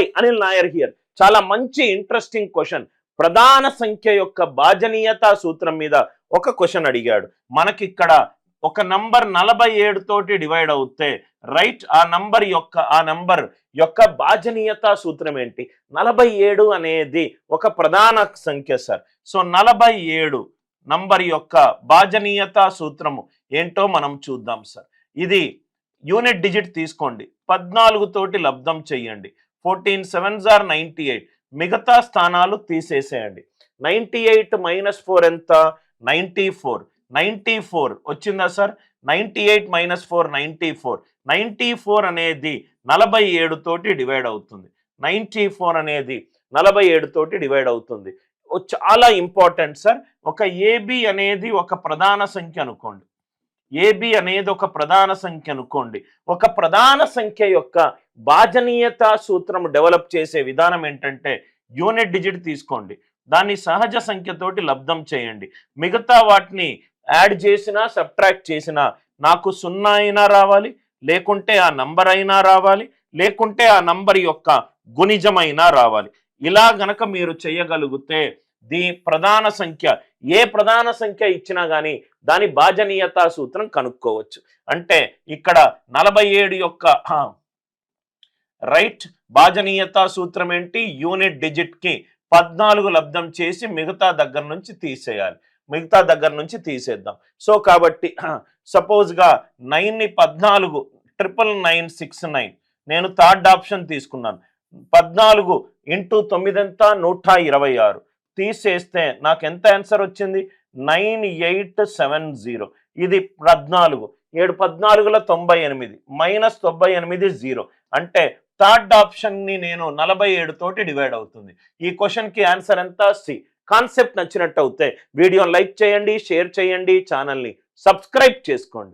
Hi Anil Nair here. చాలా మంచి interesting question. ప్రధాన సంఖ్య యొక్క భాజనీయత సూత్రం మీద ఒక క్వశ్చన్ అడిగాడు. మనకిక్కడ ఒక నంబర్ 47 తోటి డివైడ్ అవుతే రైట్ ఆ నంబర్ యొక్క భాజనీయత సూత్రం ఏంటి? 47 అనేది ఒక ప్రధాన సంఖ్య సార్. సో 47 నంబర్ యొక్క భాజనీయత సూత్రము ఏంటో మనం చూద్దాం సార్. ఇది యూనిట్ డిజిట్ తీసుకోండి, 14 తోటి లబ్ధం చెయ్యండి. 14 7s are 98. మిగతా స్థానాలు తీసేసేయండి. 98 - 4 ఎంత? 94. 94 వచ్చిందా సార్? 98 - 4 94. 94 అనేది 47 తోటి డివైడ్ అవుతుంది. 94 అనేది 47 తోటి డివైడ్ అవుతుంది. చాలా ఇంపార్టెంట్ సార్. ఒక ఏబి అనేది ఒక ప్రధాన సంఖ్య అనుకోండి. ఏబి అనేది ఒక ప్రధాన సంఖ్య అనుకోండి. ఒక ప్రధాన సంఖ్య యొక్క భాజనీయత సూత్రం డెవలప్ చేసే విధానం ఏంటంటే యూనిట్ డిజిట్ తీసుకోండి, దాన్ని సహజ సంఖ్యతోటి లబ్ధం చేయండి. మిగతా వాటిని యాడ్ చేసినా సబ్ట్రాక్ట్ చేసినా నాకు 0 అయినా రావాలి, లేకుంటే ఆ నంబర్ అయినా రావాలి, లేకుంటే ఆ నంబర్ యొక్క గుణిజమైనా రావాలి. ఇలా గనక మీరు చేయగలిగితే ప్రధాన సంఖ్య ఏ ప్రధాన సంఖ్య ఇచ్చినా కానీ దాని భాజనీయత సూత్రం కనుక్కోవచ్చు. అంటే ఇక్కడ 47 యొక్క రైట్ భాజనీయత సూత్రం ఏంటి? యూనిట్ డిజిట్ కి 14 లబ్ధం చేసి మిగతా దగ్గర నుంచి తీసేద్దాం. సో కాబట్టి సపోజ్ గా 9 ని 14 99969 నేను థర్డ్ ఆప్షన్ తీసుకున్నాను. 14 × 9 ఎంత? 126. తీసేస్తే నాకు ఎంత ఆన్సర్ వచ్చింది? 9870. ఇది 14. 7 14ల 98 -98 0. అంటే థర్డ్ ఆప్షన్ ని నేను 47 తోటి డివైడ్ అవుతుంది. ఈ క్వశ్చన్ కి ఆన్సర్ ఎంత? సి. కాన్సెప్ట్ నచ్చినట్టు అయితే వీడియోని లైక్ చేయండి, షేర్ చేయండి, ఛానల్ని సబ్స్క్రైబ్ చేసుకోండి.